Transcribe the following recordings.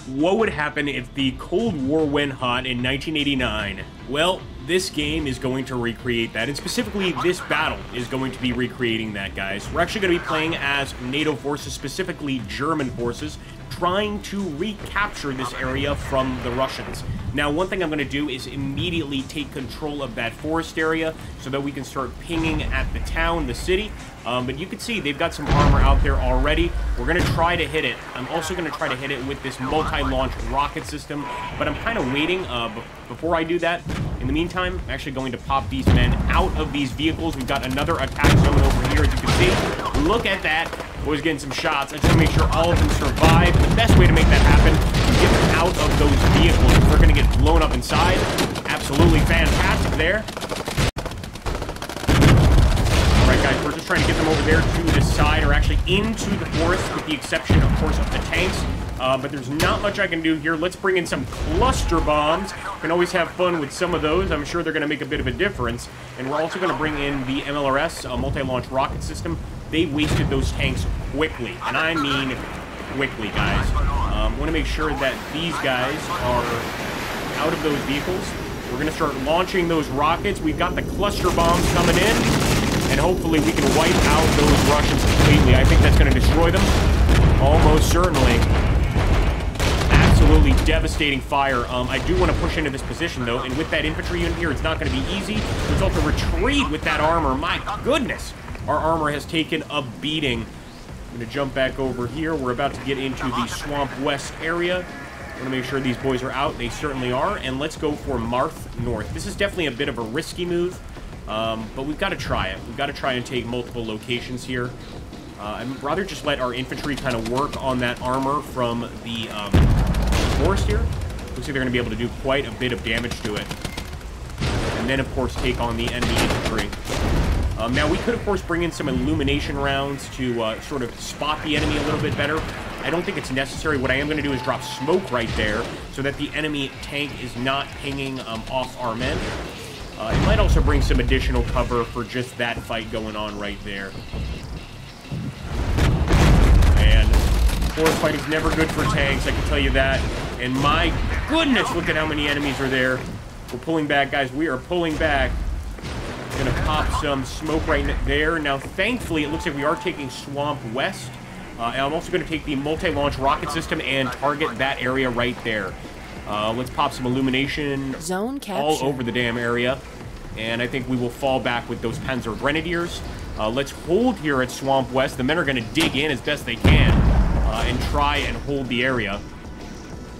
What would happen if the Cold War went hot in 1989? Well, this game is going to recreate that, and specifically this battle is going to be recreating that, guys. We're actually going to be playing as NATO forces, specifically German forces, trying to recapture this area from the Russians. Now, one thing I'm going to do is immediately take control of that forest area so that we can start pinging at the town, the city. But you can see they've got some armor out there already. We're going to try to hit it. I'm also going to try to hit it with this multi-launch rocket system, but I'm kind of waiting before I do that. In the meantime, I'm actually going to pop these men out of these vehicles. We've got another attack zone over here, as you can see. Look at that. Boys getting some shots. I just want to make sure all of them survive. The best way to make that happen is get them out of those vehicles. If they're going to get blown up inside, absolutely fantastic there. Alright guys, we're just trying to get them over there to the side, or actually into the forest, with the exception, of course, of the tanks. But there's not much I can do here. Let's bring in some cluster bombs. Can always have fun with some of those. I'm sure they're going to make a bit of a difference. And we're also going to bring in the MLRS, a multi-launch rocket system. They wasted those tanks quickly, and I mean quickly, guys. Want to make sure that these guys are out of those vehicles. We're going to start launching those rockets. We've got the cluster bombs coming in, and hopefully we can wipe out those Russians completely. I think that's going to destroy them. Almost certainly. Absolutely devastating fire. I do want to push into this position, though, and with that infantry unit here, it's not going to be easy. Let's also retreat with that armor. My goodness! Our armor has taken a beating. I'm going to jump back over here. We're about to get into the Swamp West area. I want to make sure these boys are out. They certainly are. And let's go for Marth North. This is definitely a bit of a risky move, but we've got to try it. We've got to try and take multiple locations here. I'd rather just let our infantry kind of work on that armor from the forest here. Looks like they're going to be able to do quite a bit of damage to it. And then, of course, take on the enemy infantry. Now, we could, of course, bring in some illumination rounds to sort of spot the enemy a little bit better. I don't think it's necessary. What I am going to do is drop smoke right there so that the enemy tank is not pinging off our men. It might also bring some additional cover for just that fight going on right there. And forest fighting is never good for tanks, I can tell you that. And my goodness, look at how many enemies are there. We're pulling back, guys. We are pulling back. Gonna pop some smoke right there. Now, thankfully, it looks like we are taking Swamp West. And I'm also going to take the multi-launch rocket system and target that area right there. Let's pop some illumination Zone capture all over the damn area. And I think we will fall back with those Panzer Grenadiers. Let's hold here at Swamp West. The men are going to dig in as best they can and try and hold the area.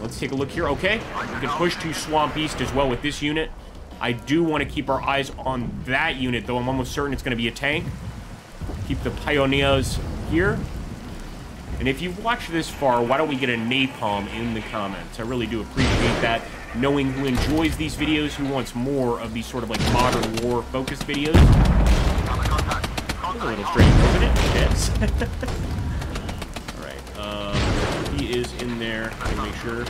Let's take a look here. Okay, we can push to Swamp East as well with this unit. I do want to keep our eyes on that unit, though. I'm almost certain it's going to be a tank. Keep the pioneers here. And if you've watched this far, why don't we get a napalm in the comments? I really do appreciate that. Knowing who enjoys these videos, who wants more of these sort of like modern war focused videos. That was a little strange, wasn't it? Yes. Alright, he is in there. Let me make sure.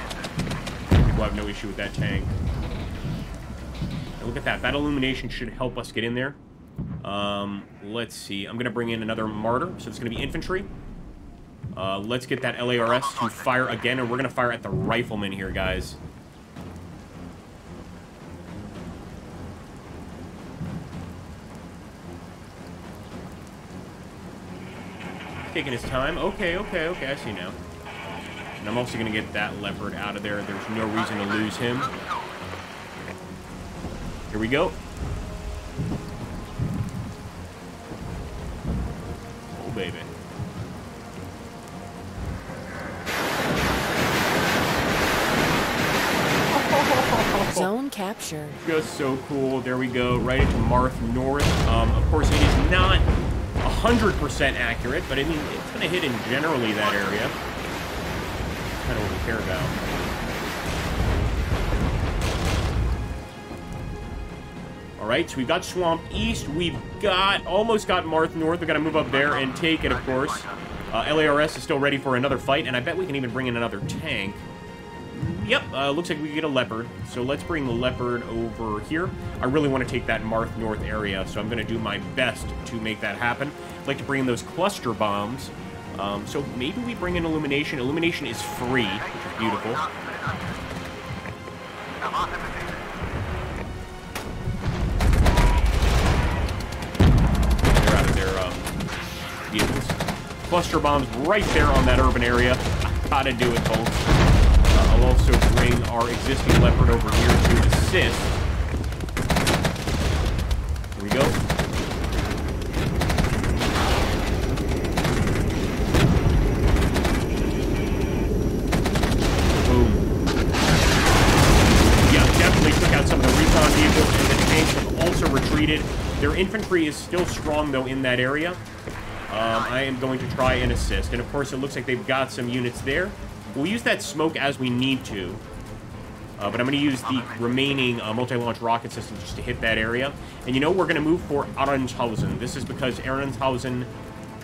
We'll have no issue with that tank. Look at that. That illumination should help us get in there. Let's see. I'm going to bring in another martyr, so it's going to be infantry. Let's get that LARS to fire again, and we're going to fire at the riflemen here, guys. Taking his time. Okay, I see now. And I'm also going to get that leopard out of there. There's no reason to lose him. Here we go. Oh, baby. Zone captured. Just so cool. There we go. Right into Marth North. Of course, it is not 100% accurate, but I mean, it's going to hit in generally that area. Kind of what we care about. Alright, so we've got Swamp East, we've got, almost got Marth North, we've got to move up there and take it, of course. LARS is still ready for another fight, and I bet we can even bring in another tank. Yep, looks like we can get a Leopard, so let's bring the Leopard over here. I really want to take that Marth North area, so I'm going to do my best to make that happen. I'd like to bring in those cluster bombs. So maybe we bring in Illumination. Illumination is free, which is beautiful. They're out of their vehicles. Cluster bombs right there on that urban area. Gotta do it, folks. I'll also bring our existing Leopard over here to assist. Here we go. Boom. Yeah, definitely took out some of the recon vehicles, and the tanks have also retreated. Their infantry is still strong, though, in that area. I am going to try and assist. And, of course, it looks like they've got some units there. We'll use that smoke as we need to. But I'm going to use the remaining multi-launch rocket system just to hit that area. And, you know, we're going to move for Arenshausen. This is because Arenshausen...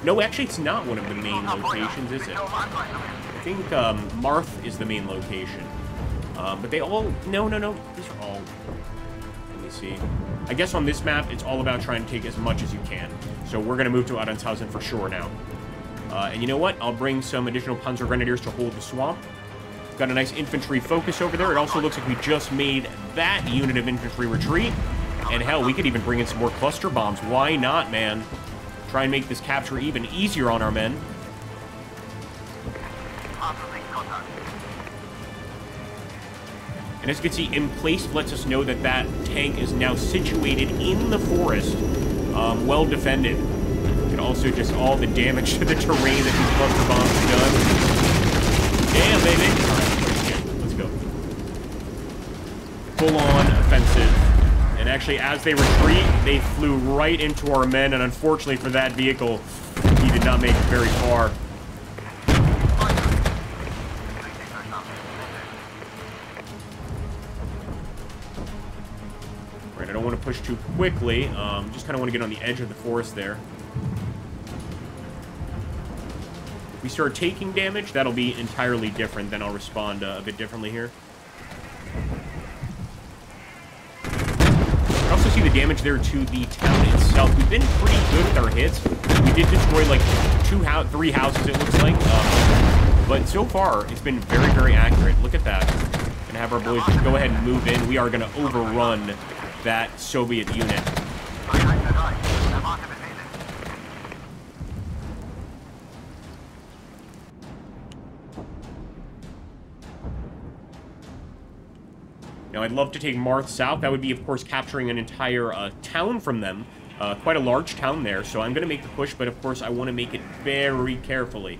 No, actually, it's not one of the main locations, is it? I think Marth is the main location. But they all... No. These are all... Let me see. I guess on this map, it's all about trying to take as much as you can. So we're going to move to Arenshausen for sure now. And you know what? I'll bring some additional Panzer Grenadiers to hold the swamp. Got a nice infantry focus over there. It also looks like we just made that unit of infantry retreat. And hell, we could even bring in some more cluster bombs. Why not, man? Try and make this capture even easier on our men. And as you can see, in place lets us know that that tank is now situated in the forest, well defended. And also just all the damage to the terrain that these cluster bombs have done. Damn, baby! Alright, let's go. Full-on offensive. And actually, as they retreat, they flew right into our men, and unfortunately for that vehicle, he did not make it very far. Right, I don't want to push too quickly. Just kind of want to get on the edge of the forest there. If we start taking damage, that'll be entirely different. Then I'll respond a bit differently here. I also see the damage there to the town itself. We've been pretty good with our hits. We did destroy like 3 houses, it looks like. But so far, it's been very, very accurate. Look at that. Gonna have our boys just go ahead and move in. We are gonna overrun that Soviet unit. Now, I'd love to take Marth south. That would be, of course, capturing an entire town from them. Quite a large town there, so I'm going to make the push, but, of course, I want to make it very carefully.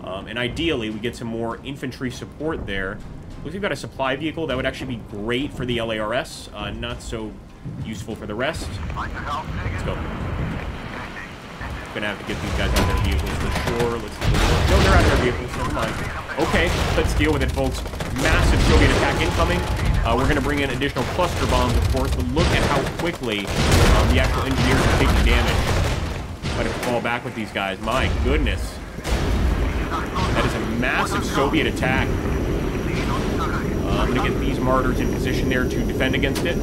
And ideally, we get some more infantry support there. Looks like we've got a supply vehicle. That would actually be great for the LARS. Not so useful for the rest. Let's go. Gonna have to get these guys out of their vehicles for sure. Let's see. No, they're out of their vehicles. Never mind. Okay, let's deal with it, folks. Massive Soviet attack incoming. We're going to bring in additional cluster bombs, of course, but look at how quickly the actual engineers are taking damage. Might have to fall back with these guys. My goodness. That is a massive Soviet attack. I'm going to get these martyrs in position there to defend against it.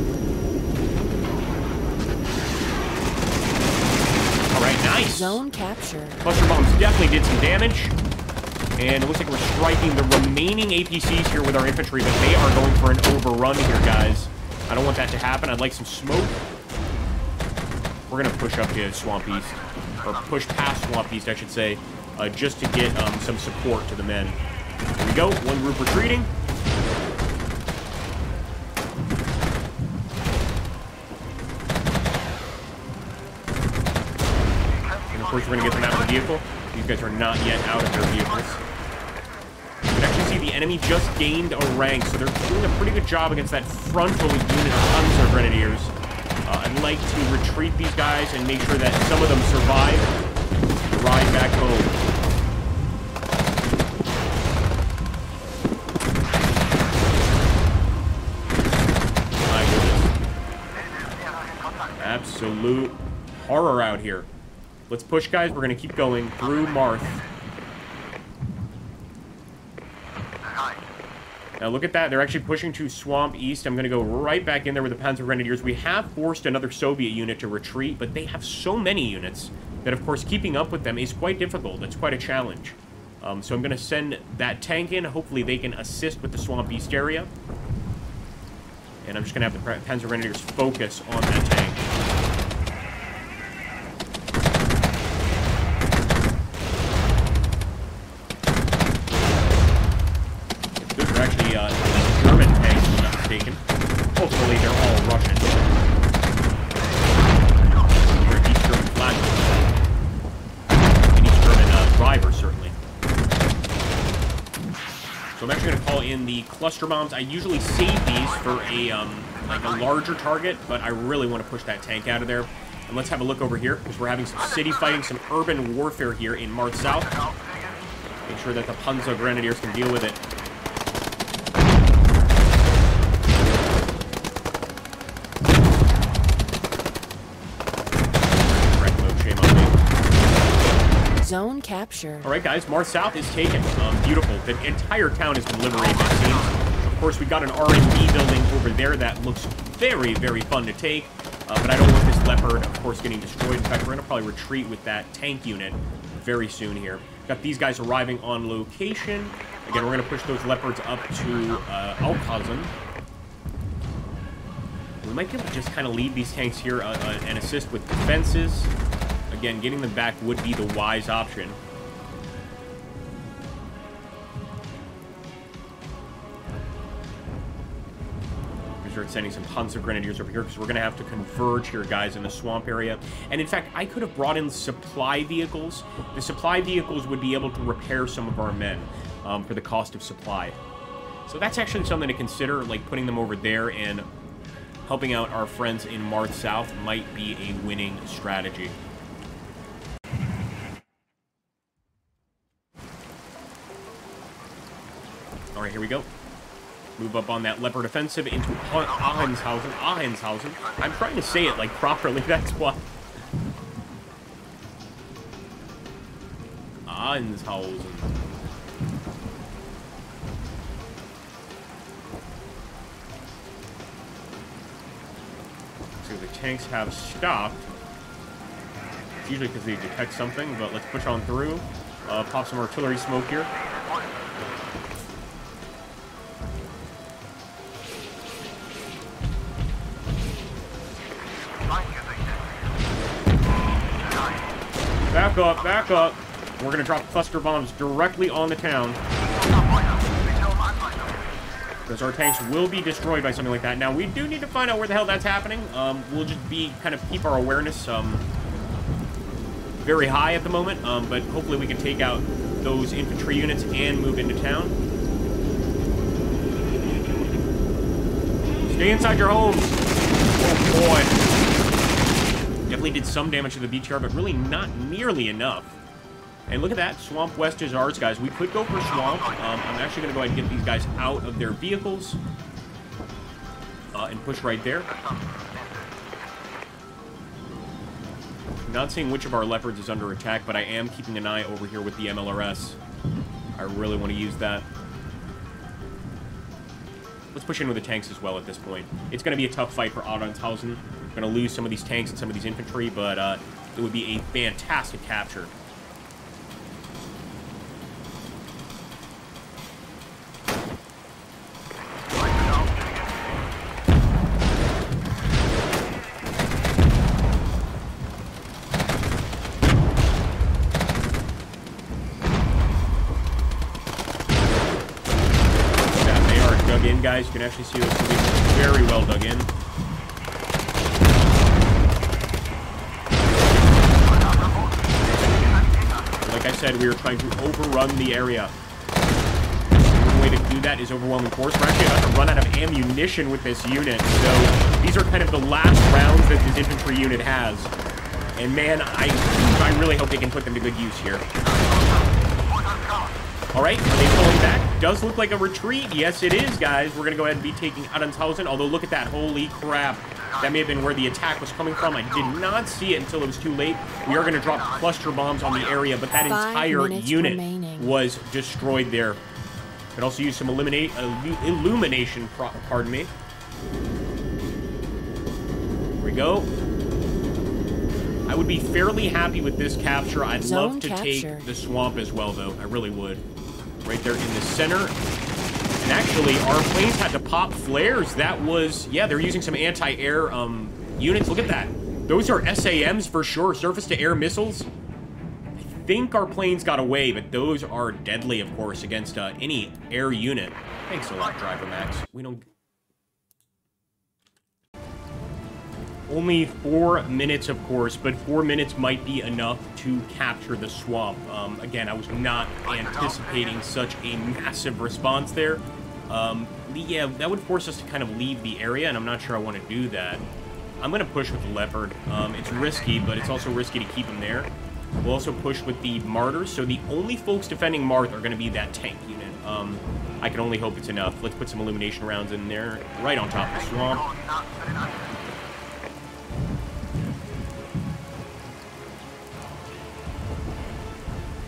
Alright, nice. Zone captured. Cluster bombs definitely did some damage. And it looks like we're striking the remaining APCs here with our infantry, but they are going for an overrun here, guys. I don't want that to happen. I'd like some smoke. We're going to push up to Swamp East. Or push past Swamp East, I should say. Just to get some support to the men. Here we go. One group retreating. And, of course, we're going to get them out of the vehicle. These guys are not yet out of their vehicles. You can actually see the enemy just gained a rank, so they're doing a pretty good job against that frontal unit of Panzer Grenadiers. I'd like to retreat these guys and make sure that some of them survive the ride back home. My goodness. Absolute horror out here. Let's push, guys. We're going to keep going through Marth. Now, look at that. They're actually pushing to Swamp East. I'm going to go right back in there with the Panzer Grenadiers. We have forced another Soviet unit to retreat, but they have so many units that, of course, keeping up with them is quite difficult. It's quite a challenge. So I'm going to send that tank in. Hopefully they can assist with the Swamp East area. And I'm just going to have the Panzer Grenadiers focus on that tank. Those are actually German tanks, if I'm not mistaken. Hopefully they're all Russian. Or East German flag. And East German drivers, certainly. So I'm actually going to call in the cluster bombs. I usually save these for a like a larger target, but I really want to push that tank out of there. And let's have a look over here, because we're having some city fighting, some urban warfare here in March South. Make sure that the Panzer Grenadiers can deal with it. Zone captured. All right, guys, March South is taken. Beautiful. The entire town has been liberated, it seems. Of course, we got an R&D building over there that looks very, very fun to take. But I don't want this Leopard, of course, getting destroyed. In fact, we're going to probably retreat with that tank unit very soon here. Got these guys arriving on location. Again, we're going to push those Leopards up to Alkhazan. We might be able to just kind of leave these tanks here and assist with defenses. Again, getting them back would be the wise option. We start sending some Panzer Grenadiers over here because we're going to have to converge here, guys, in the swamp area. And in fact, I could have brought in supply vehicles. The supply vehicles would be able to repair some of our men for the cost of supply. So that's actually something to consider, like putting them over there and helping out our friends in March South might be a winning strategy. All right, here we go. Move up on that Leopard offensive into Ahrenshausen. I'm trying to say it like properly, that's why. Ahrenshausen. So the tanks have stopped. It's usually because they detect something, but let's push on through. Pop some artillery smoke here. Back up, back up. We're going to drop cluster bombs directly on the town. Because our tanks will be destroyed by something like that. Now, we do need to find out where the hell that's happening. We'll just keep our awareness very high at the moment. But hopefully we can take out those infantry units and move into town. Stay inside your homes. Oh, boy. Definitely did some damage to the BTR, but really not nearly enough. And look at that. Swamp West is ours, guys. We could go for Swamp. I'm actually going to go ahead and get these guys out of their vehicles. And push right there. Not seeing which of our Leopards is under attack, but I am keeping an eye over here with the MLRS. I really want to use that. Let's push in with the tanks as well at this point. It's going to be a tough fight for Ahrenshausen. We're going to lose some of these tanks and some of these infantry, but it would be a fantastic capture. Guys, you can actually see those very well dug in. Like I said, we are trying to overrun the area. One way to do that is overwhelming force. We're actually about to run out of ammunition with this unit, so these are kind of the last rounds that this infantry unit has. And man, I really hope they can put them to good use here. All right, are they pulling back? Does look like a retreat. Yes, it is, guys. We're going to go ahead and be taking Ahrenshausen, although look at that. Holy crap. That may have been where the attack was coming from. I did not see it until it was too late. We are going to drop cluster bombs on the area, but that entire unit was destroyed there. Could also use some illumination, pardon me. Here we go. I would be fairly happy with this capture. I'd Zone love to capture. take the swamp as well, though. I really would. Right there in the center. And actually, our planes had to pop flares. That was... Yeah, they're using some anti-air units. Look at that. Those are SAMs for sure. Surface-to-air missiles. I think our planes got away, but those are deadly, of course, against any air unit. Thanks a lot, Driver Max. We don't... Only 4 minutes, of course, but 4 minutes might be enough to capture the swamp. Again, I was not anticipating such a massive response there. Yeah, that would force us to kind of leave the area, and I'm not sure I want to do that. I'm going to push with the Leopard. It's risky, but it's also risky to keep him there. We'll also push with the Martyrs, so the only folks defending Marth are going to be that tank unit. I can only hope it's enough. Let's put some illumination rounds in there, right on top of the swamp.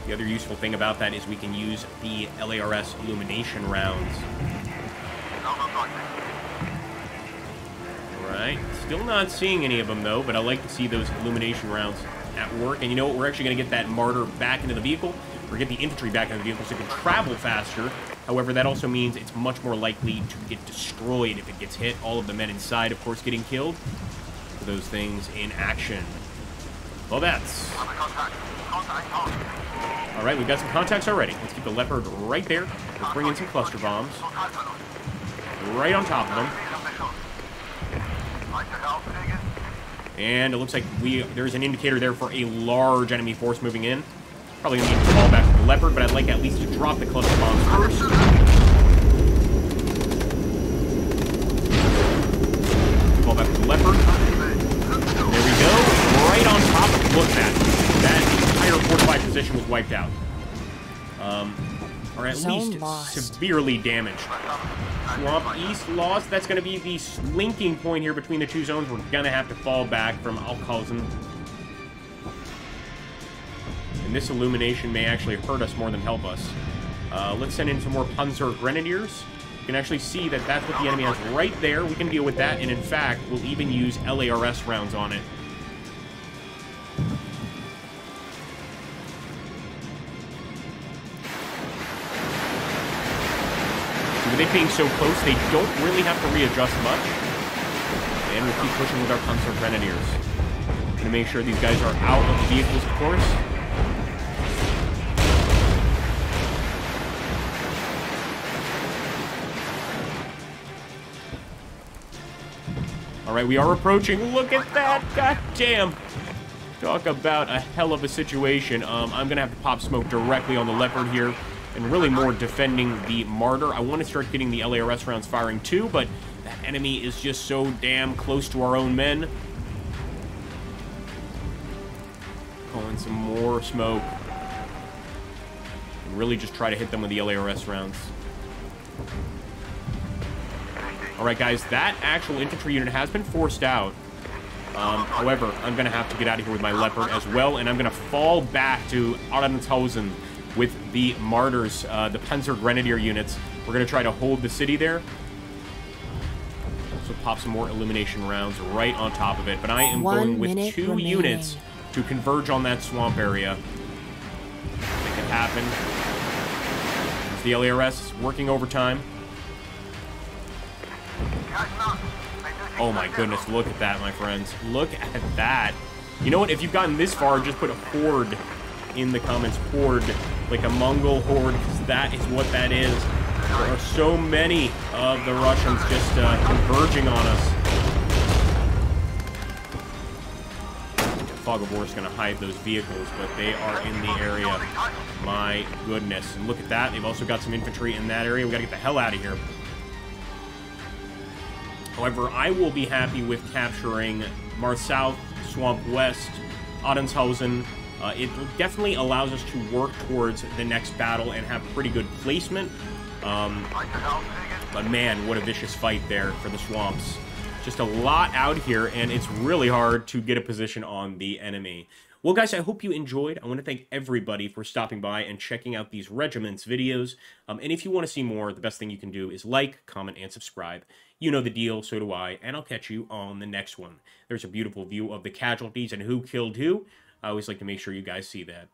The other useful thing about that is we can use the LARS illumination rounds. Alright, still not seeing any of them though, but I like to see those illumination rounds at work. And you know what, we're actually going to get that Martyr back into the vehicle, or get the infantry back into the vehicle so it can travel faster. However, that also means it's much more likely to get destroyed if it gets hit. All of the men inside, of course, getting killed. For those things in action. Well, that's... Alright, we've got some contacts already. Let's keep the Leopard right there. Let's bring in some cluster bombs. Right on top of them. And it looks like there's an indicator there for a large enemy force moving in. Probably going to need to fall back to the Leopard, but I'd like at least to drop the cluster bombs first. Fall back to the Leopard. There we go. Right on top of it. Look at that. That entire fortified position was wiped out. Or at least severely damaged. Swamp East lost. That's going to be the linking point here between the two zones. We're going to have to fall back from Alkhausen. And this illumination may actually hurt us more than help us. Let's send in some more Panzer Grenadiers. You can actually see that that's what the enemy has right there. We can deal with that, and in fact, we'll even use LARS rounds on it. With it being so close, they don't really have to readjust much. And we'll keep pushing with our Panzer Grenadiers. Gonna make sure these guys are out of the vehicles, of course. Alright, we are approaching. Look at that! God damn! Talk about a hell of a situation. I'm gonna have to pop smoke directly on the Leopard here. And really more defending the Martyr. I want to start getting the LARS rounds firing too, but that enemy is just so damn close to our own men. Calling some more smoke. And really just try to hit them with the LARS rounds. Alright guys, that actual infantry unit has been forced out. However, I'm going to have to get out of here with my Leopard as well, and I'm going to fall back to Arenshausen with the Martyrs, the Panzer Grenadier units. We're going to try to hold the city there. So pop some more illumination rounds right on top of it. But I am going with 2 units to converge on that swamp area. Make it happen. There's the LARS working overtime. Oh my goodness, look at that, my friends. Look at that. You know what? If you've gotten this far, just put a horde in the comments. Horde. Like a Mongol horde, because that is what that is. There are so many of the Russians just converging on us. Fog of War is going to hide those vehicles, but they are in the area. My goodness. And look at that. They've also got some infantry in that area. We got to get the hell out of here. However, I will be happy with capturing Marth South, Swamp West, Arenshausen. It definitely allows us to work towards the next battle and have pretty good placement. But man, what a vicious fight there for the swamps. Just a lot out here, and it's really hard to get a position on the enemy. Well, guys, I hope you enjoyed. I want to thank everybody for stopping by and checking out these regiments videos. And if you want to see more, the best thing you can do is like, comment, and subscribe. You know the deal, so do I, and I'll catch you on the next one. There's a beautiful view of the casualties and who killed who. I always like to make sure you guys see that.